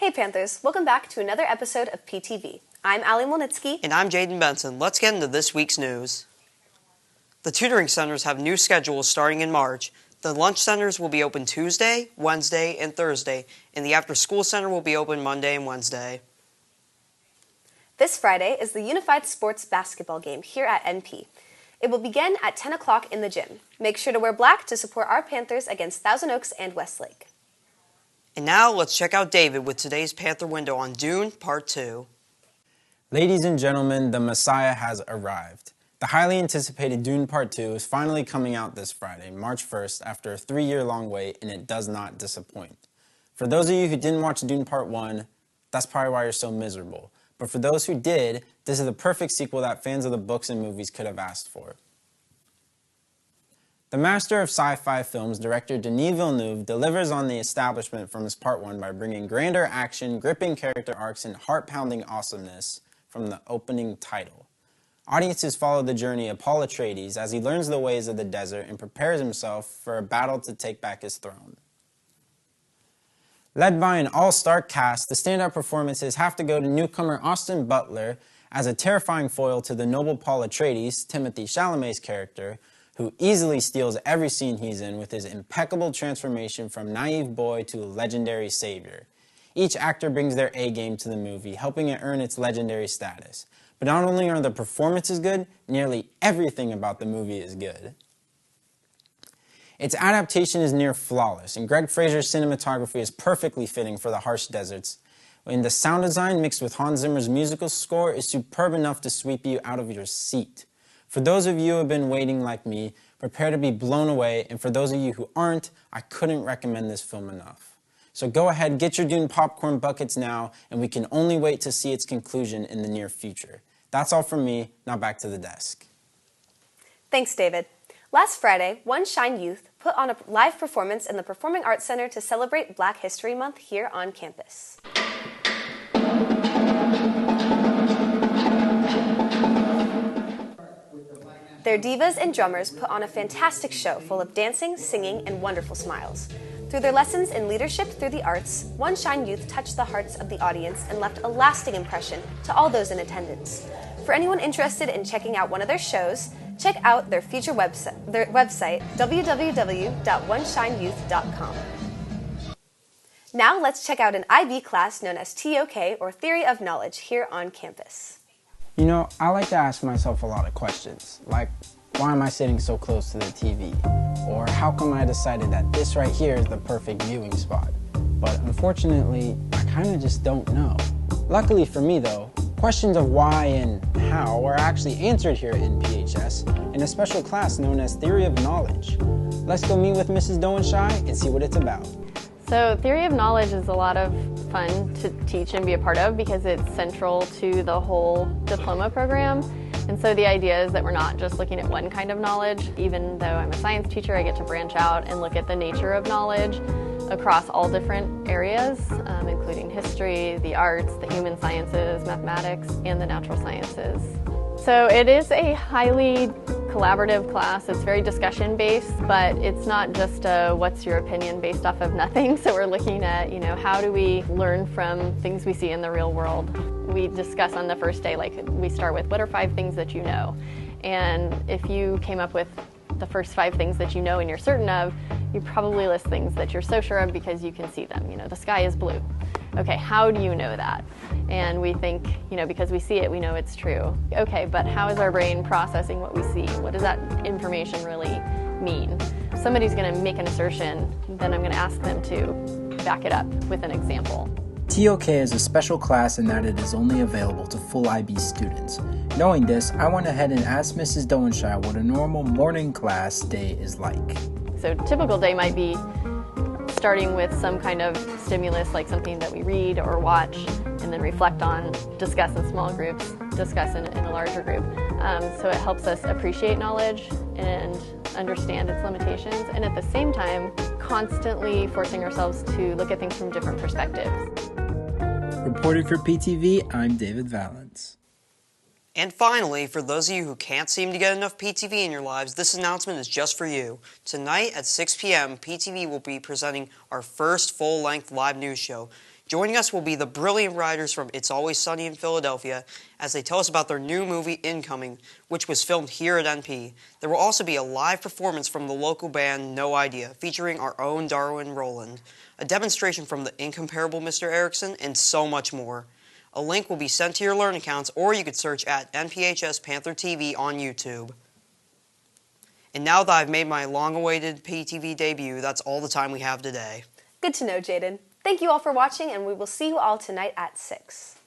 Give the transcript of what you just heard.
Hey Panthers, welcome back to another episode of PTV. I'm Allie Molnitsky. And I'm Jaden Benson. Let's get into this week's news. The tutoring centers have new schedules starting in March. The lunch centers will be open Tuesday, Wednesday, and Thursday, and the after-school center will be open Monday and Wednesday. This Friday is the Unified Sports Basketball game here at NP. It will begin at 10 o'clock in the gym. Make sure to wear black to support our Panthers against Thousand Oaks and Westlake. And now let's check out David with today's Panther Window on Dune Part 2. Ladies and gentlemen, the Messiah has arrived. The highly anticipated Dune Part 2 is finally coming out this Friday, March 1st, after a 3-year-long wait, and it does not disappoint. For those of you who didn't watch Dune Part 1, that's probably why you're so miserable. But for those who did, this is the perfect sequel that fans of the books and movies could have asked for. The master of sci-fi films, director Denis Villeneuve, delivers on the establishment from his Part 1 by bringing grander action, gripping character arcs, and heart-pounding awesomeness from the opening title. Audiences follow the journey of Paul Atreides as he learns the ways of the desert and prepares himself for a battle to take back his throne. Led by an all-star cast, the standout performances have to go to newcomer Austin Butler as a terrifying foil to the noble Paul Atreides, Timothée Chalamet's character, who easily steals every scene he's in with his impeccable transformation from naive boy to legendary savior. Each actor brings their A-game to the movie, helping it earn its legendary status. But not only are the performances good, nearly everything about the movie is good. Its adaptation is near flawless, and Greg Fraser's cinematography is perfectly fitting for the harsh deserts. And the sound design mixed with Hans Zimmer's musical score is superb enough to sweep you out of your seat. For those of you who have been waiting like me, prepare to be blown away, and for those of you who aren't, I couldn't recommend this film enough. So go ahead, get your Dune popcorn buckets now, and we can only wait to see its conclusion in the near future. That's all from me, now back to the desk. Thanks, David. Last Friday, One Shine Youth put on a live performance in the Performing Arts Center to celebrate Black History Month here on campus. Their divas and drummers put on a fantastic show full of dancing, singing, and wonderful smiles. Through their lessons in leadership through the arts, One Shine Youth touched the hearts of the audience and left a lasting impression to all those in attendance. For anyone interested in checking out one of their shows, check out their website, www.oneshineyouth.com. Now let's check out an IB class known as TOK, or Theory of Knowledge, here on campus. You know, I like to ask myself a lot of questions, like, why am I sitting so close to the TV? Or how come I decided that this right here is the perfect viewing spot? But unfortunately, I kind of just don't know. Luckily for me though, questions of why and how are actually answered here in PHS in a special class known as Theory of Knowledge. Let's go meet with Mrs. Dowenshire and see what it's about. So Theory of Knowledge is a lot of fun to teach and be a part of because it's central to the whole diploma program. And so the idea is that we're not just looking at one kind of knowledge. Even though I'm a science teacher, I get to branch out and look at the nature of knowledge across all different areas, including history, the arts, the human sciences, mathematics, and the natural sciences. So it is a highly collaborative class. It's very discussion-based, but it's not just a what's your opinion based off of nothing. So we're looking at, how do we learn from things we see in the real world? We discuss on the first day, like we start with what are 5 things that you know? And if you came up with the first 5 things that you know and you're certain of, you probably list things that you're so sure of because you can see them. The sky is blue. Okay, how do you know that? And we think, because we see it, we know it's true. Okay, but how is our brain processing what we see? What does that information really mean? If somebody's going to make an assertion, then I'm going to ask them to back it up with an example. TOK is a special class in that it is only available to full IB students. Knowing this, I went ahead and asked Mrs. Dowenshire what a normal morning class day is like. So a typical day might be starting with some kind of stimulus, like something that we read or watch, and then reflect on, discuss in small groups, discuss in a larger group. So it helps us appreciate knowledge and understand its limitations, and at the same time, constantly forcing ourselves to look at things from different perspectives. Reporting for PTV, I'm David Valance. And finally, for those of you who can't seem to get enough PTV in your lives, this announcement is just for you. Tonight at 6 p.m., PTV will be presenting our first full-length live news show. Joining us will be the brilliant writers from It's Always Sunny in Philadelphia as they tell us about their new movie, Incoming, which was filmed here at NP. There will also be a live performance from the local band No Idea, featuring our own Darwin Rowland, a demonstration from the incomparable Mr. Erickson, and so much more. A link will be sent to your Learn accounts, or you could search at NPHS Panther TV on YouTube. And now that I've made my long-awaited PTV debut, that's all the time we have today. Good to know, Jaden. Thank you all for watching, and we will see you all tonight at 6.